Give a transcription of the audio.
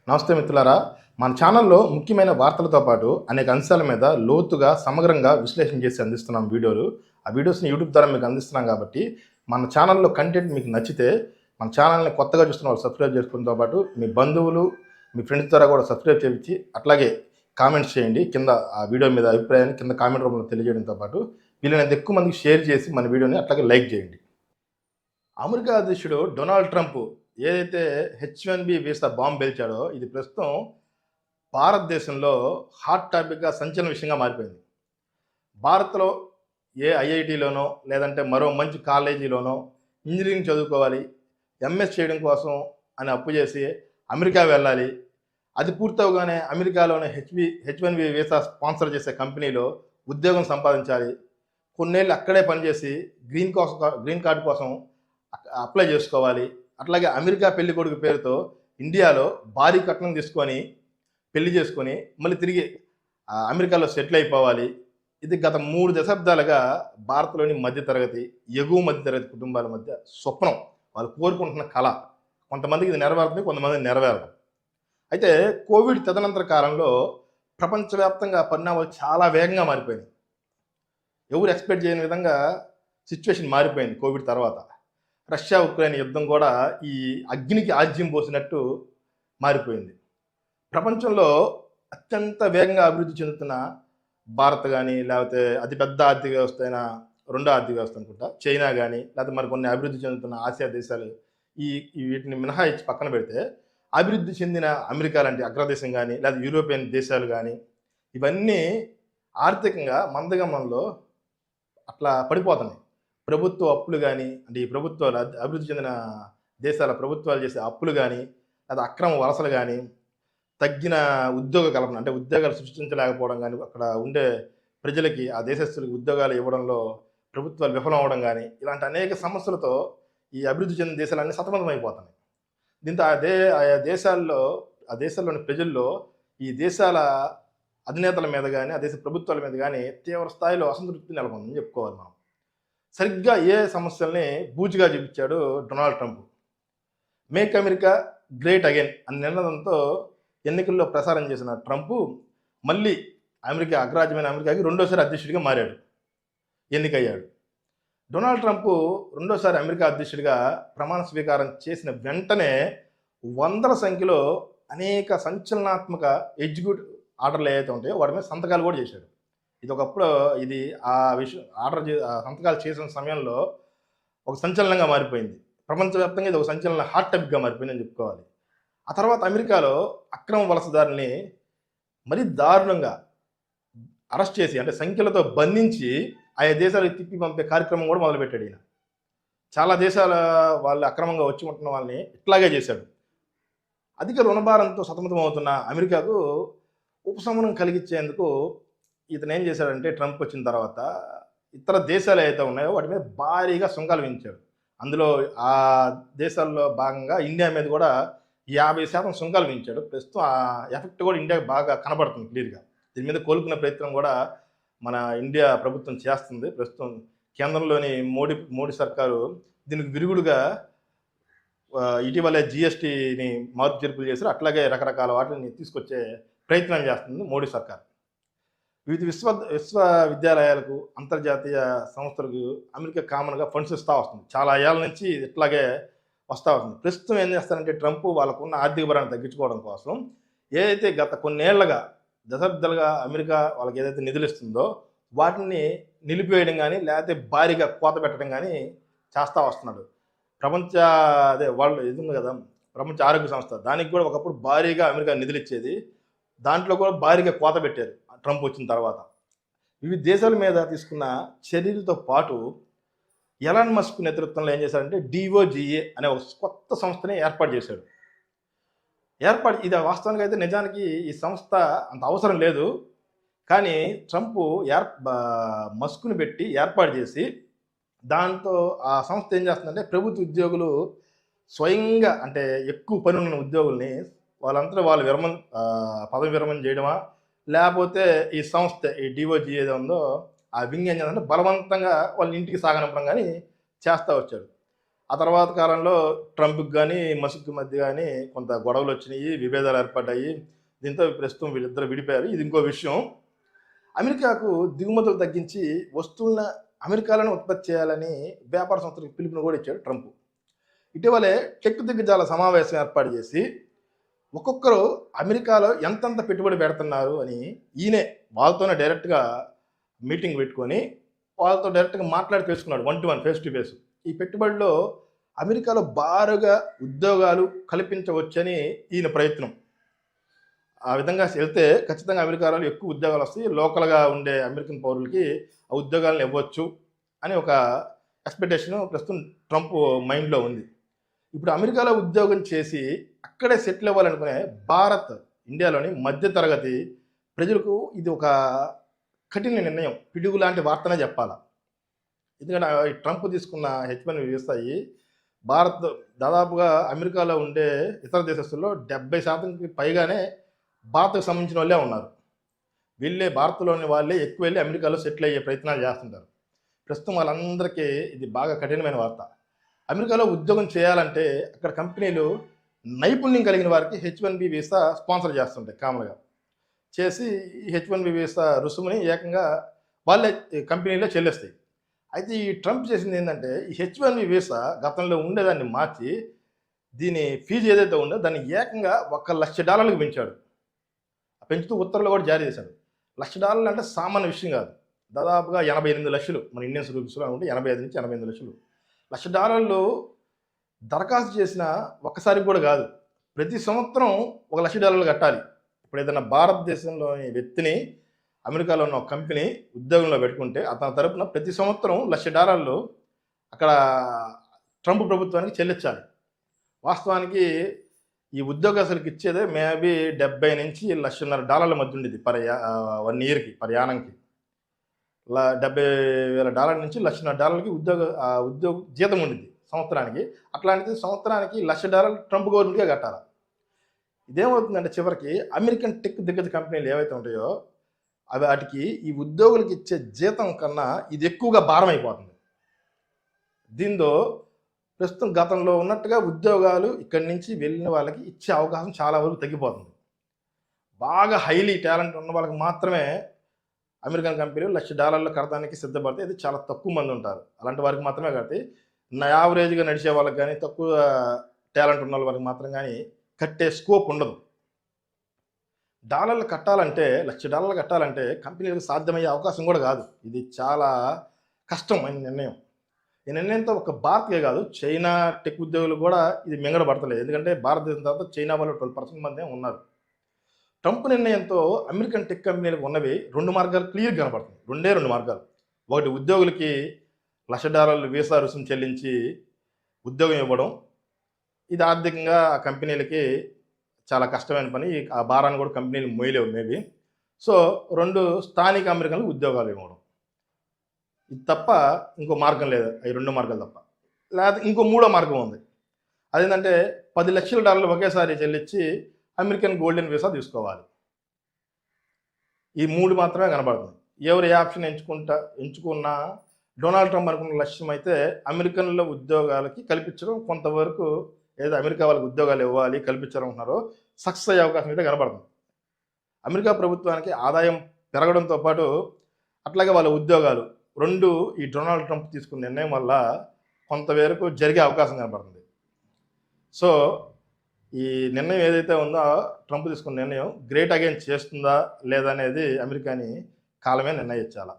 నమస్తే మిత్రులారా. మన ఛానల్లో ముఖ్యమైన వార్తలతో పాటు అనేక అంశాల మీద లోతుగా సమగ్రంగా విశ్లేషణ చేసి అందిస్తున్నాం వీడియోలు. ఆ వీడియోస్ని యూట్యూబ్ ద్వారా మీకు అందిస్తున్నాం కాబట్టి మన ఛానల్లో కంటెంట్ మీకు నచ్చితే మన ఛానల్ని కొత్తగా చూస్తున్న వాళ్ళు సబ్స్క్రైబ్ చేసుకోవడంతో పాటు మీ బంధువులు మీ ఫ్రెండ్స్ ద్వారా కూడా సబ్స్క్రైబ్ చేయించి అట్లాగే కామెంట్స్ చేయండి. కింద ఆ వీడియో మీద అభిప్రాయాన్ని కింద కామెంట్ రూపంలో తెలియజేయడంతో పాటు వీళ్ళని ఎక్కువ మందికి షేర్ చేసి మన వీడియోని అట్లాగే లైక్ చేయండి. అమెరికా అధ్యక్షుడు డొనాల్డ్ ట్రంప్ ఏదైతే H1B వీసా బాంబు పేల్చాడో ఇది ప్రస్తుతం భారతదేశంలో హాట్ టాపిక్గా సంచలన విషయంగా మారిపోయింది. భారత్లో ఏ ఐఐటీలోనో లేదంటే మరో మంచి కాలేజీలోనో ఇంజనీరింగ్ చదువుకోవాలి, ఎంఎస్ చేయడం కోసం అని అప్పు చేసి అమెరికా వెళ్ళాలి. అది పూర్తవగానే అమెరికాలోని H1B వీసా స్పాన్సర్ చేసే కంపెనీలో ఉద్యోగం సంపాదించాలి. కొన్నేళ్ళు అక్కడే పనిచేసి గ్రీన్ కార్డు కోసం అప్లై చేసుకోవాలి. అట్లాగే అమెరికా పెళ్లి కొడుకు పేరుతో ఇండియాలో భారీ కట్నం తీసుకొని పెళ్లి చేసుకొని మళ్ళీ తిరిగి అమెరికాలో సెటిల్ అయిపోవాలి. ఇది గత 3 దశాబ్దాలుగా భారత్లోని మధ్యతరగతి ఎగువ మధ్యతరగతి కుటుంబాల మధ్య స్వప్నం, వాళ్ళు కోరుకుంటున్న కళ. కొంతమందికి ఇది నెరవేరుతుంది, కొంతమందికి నెరవేరదు. అయితే కోవిడ్ తదనంతర కాలంలో ప్రపంచవ్యాప్తంగా పరిణామాలు చాలా వేగంగా మారిపోయినాయి. ఎవరు ఎక్స్పెక్ట్ చేయని విధంగా సిచ్యువేషన్ మారిపోయింది. కోవిడ్ తర్వాత రష్యా ఉక్రెయిన్ యుద్ధం కూడా ఈ అగ్నికి ఆజ్యం పోసినట్టు మారిపోయింది. ప్రపంచంలో అత్యంత వేగంగా అభివృద్ధి చెందుతున్న భారత్ కానీ, లేకపోతే అతిపెద్ద ఆర్థిక వ్యవస్థ అయిన రెండో ఆర్థిక వ్యవస్థ అనుకుంటా చైనా కానీ, లేకపోతే మరికొన్ని అభివృద్ధి చెందుతున్న ఆసియా దేశాలు వీటిని మినహాయించి పక్కన పెడితే అభివృద్ధి చెందిన అమెరికా లాంటి అగ్రదేశం కానీ, లేదా యూరోపియన్ దేశాలు కానీ ఇవన్నీ ఆర్థికంగా మందగమనంలో అట్లా పడిపోతున్నాయి. ప్రభుత్వ అప్పులు కానీ, అంటే ఈ ప్రభుత్వాలు అభివృద్ధి చెందిన దేశాల ప్రభుత్వాలు చేసే అప్పులు కానీ, లేదా అక్రమ వలసలు కానీ, తగ్గిన ఉద్యోగ కల్పన అంటే ఉద్యోగాలు సృష్టించలేకపోవడం కానీ, అక్కడ ఉండే ప్రజలకి ఆ దేశస్తులకి ఉద్యోగాలు ఇవ్వడంలో ప్రభుత్వాలు విఫలం అవ్వడం కానీ, ఇలాంటి అనేక సమస్యలతో ఈ అభివృద్ధి చెందిన దేశాలన్నీ సతమతమైపోతున్నాయి. దీంతో ఆయా దేశాల్లోని ప్రజల్లో ఈ దేశాల అధినేతల మీద కానీ, ఆ దేశ ప్రభుత్వాల మీద కానీ తీవ్ర స్థాయిలో అసంతృప్తి నెలకొందని చెప్పుకోవాలి మనం. సరిగ్గా ఏ సమస్యల్ని బూచిగా చూపించాడు Donald Trump. Make America great again అని నినాదంతో ఎన్నికల్లో ప్రసారం చేసిన ట్రంప్ మళ్ళీ అగ్రరాజ్యమైన అమెరికాకి రెండోసారి అధ్యక్షుడిగా మారాడు, ఎన్నికయ్యాడు. డొనాల్డ్ ట్రంప్ రెండోసారి అమెరికా అధ్యక్షుడిగా ప్రమాణ స్వీకారం చేసిన వెంటనే వందల సంఖ్యలో అనేక సంచలనాత్మక ఎగ్జిక్యూటివ్ ఆర్డర్లు ఏవైతే ఉంటాయో వాటి మీద సంతకాలు కూడా చేశాడు. ఇది ఆ విషయం సంతకాలు చేసిన సమయంలో ఒక సంచలనంగా మారిపోయింది. ప్రపంచవ్యాప్తంగా ఇది ఒక సంచలన హాట్ టాపిక్గా మారిపోయిందని చెప్పుకోవాలి. ఆ తర్వాత అమెరికాలో అక్రమ వలసదారుల్ని మరీ దారుణంగా అరెస్ట్ చేసి, అంటే సంఖ్యలతో బంధించి ఆయా దేశాలకు తిప్పి పంపే కార్యక్రమం కూడా మొదలుపెట్టాడు ఈయన. చాలా దేశాల వాళ్ళు అక్రమంగా వచ్చి ఉంటున్న వాళ్ళని ఇట్లాగే చేశాడు. అధిక రుణభారంతో సతమతం అవుతున్న అమెరికాకు ఉపశమనం కలిగించేందుకు ఇతను ఏం చేశాడంటే, ట్రంప్ వచ్చిన తర్వాత ఇతర దేశాలు ఏవైతే ఉన్నాయో వాటి మీద భారీగా సుంకాలు విధించాడు. అందులో ఆ దేశాల్లో భాగంగా ఇండియా మీద కూడా 50% సుంకాలు విధించాడు. ప్రస్తుతం ఆ ఎఫెక్ట్ కూడా ఇండియాకి బాగా కనబడుతుంది క్లియర్గా. దీని మీద కోలుకునే ప్రయత్నం కూడా మన ఇండియా ప్రభుత్వం చేస్తుంది. ప్రస్తుతం కేంద్రంలోని మోడీ సర్కారు దీనికి విరుగుడుగా ఇటీవలే GSTని మార్పు చేర్పులు చేశారు. అట్లాగే రకరకాల వాటిని తీసుకొచ్చే ప్రయత్నం చేస్తుంది మోడీ సర్కార్. వివిధ విశ్వవిద్యాలయాలకు, అంతర్జాతీయ సంస్థలకు అమెరికా కామన్గా ఫండ్స్ ఇస్తూ వస్తుంది. చాలా ఏళ్ళ నుంచి ఇట్లాగే వస్తూ వస్తుంది. ప్రస్తుతం ఏం చేస్తారంటే ట్రంప్ వాళ్ళకున్న ఆర్థిక భారాన్ని తగ్గించుకోవడం కోసం ఏదైతే గత కొన్నేళ్లుగా దశాబ్దాలుగా అమెరికా వాళ్ళకి ఏదైతే నిధులు ఇస్తుందో వాటిని నిలిపివేయడం కానీ, లేకపోతే భారీగా కోత పెట్టడం కానీ చేస్తూ వస్తున్నాడు. ఇది ఉంది కదా, ప్రపంచ ఆరోగ్య సంస్థ, దానికి కూడా ఒకప్పుడు భారీగా అమెరికా నిధులు ఇచ్చేది. దాంట్లో కూడా భారీగా కోత పెట్టారు ట్రంప్ వచ్చిన తర్వాత. వివిధ దేశాల మీద తీసుకున్న చర్యలతో పాటు ఎలాన్ మస్క్ నేతృత్వంలో ఏం చేశారంటే DOGA అనే ఒక కొత్త సంస్థని ఏర్పాటు చేశాడు. ఇది వాస్తవానికి అయితే నిజానికి ఈ సంస్థ అంత అవసరం లేదు, కానీ ట్రంప్ మస్క్ని పెట్టి ఏర్పాటు చేసి దాంతో ఆ సంస్థ ఏం చేస్తుందంటే ప్రభుత్వ ఉద్యోగులు స్వయంగా, అంటే ఎక్కువ పని ఉన్న ఉద్యోగుల్ని వాళ్ళంతా పదవి విరమణ చేయడమా, లేకపోతే ఈ సంస్థ ఈ DOGA ఏదో ఉందో ఆ వింగ్ ఏం చేస్తుందంటే బలవంతంగా వాళ్ళ ఇంటికి సాగనంపడం కానీ చేస్తూ వచ్చాడు. ఆ తర్వాత కాలంలో ట్రంప్కి కానీ మస్క్కి మధ్య కానీ కొంత గొడవలు వచ్చినాయి, విభేదాలు ఏర్పడ్డాయి. దీంతో ప్రస్తుతం వీళ్ళిద్దరు విడిపోయారు. ఇది ఇంకో విషయం. అమెరికాకు దిగుమతులు తగ్గించి వస్తువులను అమెరికాలోనే ఉత్పత్తి చేయాలని వ్యాపార సంస్థలకు పిలుపుని కూడా ఇచ్చాడు ట్రంప్. ఇటీవలే టెక్ దిగ్గజాల సమావేశం ఏర్పాటు చేసి ఒక్కొక్కరు అమెరికాలో ఎంతెంత పెట్టుబడి పెడుతున్నారు అని ఈయనే వాళ్ళతోనే డైరెక్ట్గా మీటింగ్ పెట్టుకొని వాళ్ళతో డైరెక్ట్గా మాట్లాడి తెలుసుకున్నాడు, 1-to-1 ఫేస్ టు ఫేస్. ఈ పెట్టుబడిలో అమెరికాలో బారుగా ఉద్యోగాలు కల్పించవచ్చని ఈయన ప్రయత్నం. ఆ విధంగా వెళ్తే ఖచ్చితంగా అమెరికాలో ఎక్కువ ఉద్యోగాలు వస్తాయి, లోకల్గా ఉండే అమెరికన్ పౌరులకి ఆ ఉద్యోగాలను ఇవ్వచ్చు అని ఒక ఎక్స్పెక్టేషన్ ప్రస్తుతం ట్రంప్ మైండ్లో ఉంది. ఇప్పుడు అమెరికాలో ఉద్యోగం చేసి అక్కడే సెటిల్ అవ్వాలనుకునే భారత్, ఇండియాలోని మధ్యతరగతి ప్రజలకు ఇది ఒక కఠిన నిర్ణయం, పిడుగు లాంటి వార్తనే చెప్పాలి. ఎందుకంటే ట్రంప్ తీసుకున్న H-1B వీసా భారత్ దాదాపుగా అమెరికాలో ఉండే ఇతర దేశస్తుల్లో 70% పైగానే భారత్కు సంబంధించిన వాళ్ళే ఉన్నారు. భారత్లోని వాళ్ళే ఎక్కువ వెళ్ళి అమెరికాలో సెటిల్ అయ్యే ప్రయత్నాలు చేస్తుంటారు. ప్రస్తుతం వాళ్ళందరికీ ఇది బాగా కఠినమైన వార్త. అమెరికాలో ఉద్యోగం చేయాలంటే అక్కడ కంపెనీలు నైపుణ్యం కలిగిన వారికి H-1B వీసా స్పాన్సర్ చేస్తుంటాయి కామన్గా. చేసి ఈ H-1B వీసా రుసుముని ఏకంగా వాళ్ళే కంపెనీలో చెల్లిస్తాయి. అయితే ఈ ట్రంప్ చేసింది ఏంటంటే ఈ H-1B వీసా గతంలో ఉండేదాన్ని మార్చి దీని ఫీజు ఏదైతే ఉందో దాన్ని ఏకంగా $1,00,000 పెంచాడు. పెంచుతూ ఉత్తర్వులు కూడా జారీ చేశాడు. $1,00,000 అంటే సామాన్య విషయం కాదు. దాదాపుగా 88 లక్షలు మన ఇండియన్స్ రూపీస్లో అనుకుంటే 85 నుంచి 88 లక్షలు. $1,00,000 దరఖాస్తు చేసిన ఒక్కసారి కూడా కాదు, ప్రతి సంవత్సరం $1,00,000 కట్టాలి. ఇప్పుడు ఏదైనా భారతదేశంలోని వ్యక్తిని అమెరికాలో ఉన్న ఒక కంపెనీ ఉద్యోగంలో పెట్టుకుంటే అతని తరపున ప్రతి సంవత్సరం $1,00,000 అక్కడ ట్రంప్ ప్రభుత్వానికి చెల్లించాలి. వాస్తవానికి ఈ ఉద్యోగస్తులకు ఇచ్చేదే మేబీ 70 నుంచి $1,50,000 మధ్య ఉండేది 1 ఇయర్కి యానంకి. $70,000 నుంచి $1,50,000కి ఉద్యోగ జీతం ఉండింది సంవత్సరానికి. అట్లాంటిది సంవత్సరానికి $1,00,000 ట్రంప్ గవర్నమెంట్గా కట్టాలి. ఇదేమవుతుందంటే చివరికి అమెరికన్ టెక్ దిగ్గజ కంపెనీలు ఏవైతే ఉంటాయో వాటికి ఈ ఉద్యోగులకు ఇచ్చే జీతం కన్నా ఇది ఎక్కువగా భారం అయిపోతుంది. దీంతో ప్రస్తుతం గతంలో ఉన్నట్టుగా ఉద్యోగాలు ఇక్కడి నుంచి వెళ్ళిన వాళ్ళకి ఇచ్చే అవకాశం చాలా వరకు తగ్గిపోతుంది. బాగా హైలీ టాలెంట్ ఉన్న వాళ్ళకి మాత్రమే అమెరికన్ కంపెనీలు $1,00,000 కడతానికి సిద్ధపడితే ఇది చాలా తక్కువ మంది ఉంటారు. అలాంటి వారికి మాత్రమే కడితే యావరేజ్గా నడిచే వాళ్ళకి కానీ తక్కువ టాలెంట్ ఉన్న వాళ్ళకి మాత్రం కానీ కట్టే స్కోప్ ఉండదు. $1,00,000 కట్టాలంటే $1,00,000 కట్టాలంటే కంపెనీలకు సాధ్యమయ్యే అవకాశం కూడా కాదు. ఇది చాలా కష్టమైన నిర్ణయం. ఈ నిర్ణయంతో ఒక భారత్కే కాదు, చైనా టెక్ ఉద్యోగులు కూడా ఇది మింగడబడతలేదు. ఎందుకంటే భారతదేశం తర్వాత చైనా వాళ్ళు 12% మందే ఉన్నారు. ట్రంప్ నిర్ణయంతో అమెరికన్ టెక్ కంపెనీలకు ఉన్నవి 2 మార్గాలు క్లియర్గా కనబడుతుంది. 2 మార్గాలు. ఒకటి, ఉద్యోగులకి $1,00,000 వీసా రుసుము చెల్లించి ఉద్యోగం ఇవ్వడం. ఇది ఆర్థికంగా ఆ కంపెనీలకి చాలా కష్టమైన పని. ఆ భారాన్ని కూడా కంపెనీలు మోయలేవు మేబీ. సో 2, స్థానిక అమెరికన్లకు ఉద్యోగాలు ఇవ్వడం. ఇది తప్ప ఇంకో మార్గం లేదు. ఈ 2 మార్గాలు తప్ప. లేదా ఇంకో 3వ మార్గం ఉంది. అదేంటంటే $10,00,000 ఒకేసారి చెల్లించి అమెరికన్ గోల్డెన్ వీసా తీసుకోవాలి. ఈ 3 మాత్రమే కనబడుతుంది. ఎవరు ఏ ఆప్షన్ ఎంచుకున్నా డొనాల్డ్ ట్రంప్ అనుకున్న లక్ష్యం అయితే అమెరికన్ల ఉద్యోగాలకి కల్పించడం, కొంతవరకు ఏదో అమెరికా వాళ్ళకి ఉద్యోగాలు ఇవ్వాలి కల్పించాలనుకున్నారో సక్సెస్ అయ్యే అవకాశం అయితే కనబడుతుంది. అమెరికా ప్రభుత్వానికి ఆదాయం పెరగడంతో పాటు అట్లాగే వాళ్ళ ఉద్యోగాలు 2 ఈ డొనాల్డ్ ట్రంప్ తీసుకున్న నిర్ణయం వల్ల కొంతవరకు జరిగే అవకాశం కనబడుతుంది. సో ఈ నిర్ణయం ఏదైతే ఉందో ట్రంప్ తీసుకున్న నిర్ణయం గ్రేట్ అగైన్ చేస్తుందా లేదా అనేది అమెరికాని కాలమే నిర్ణయించాలి.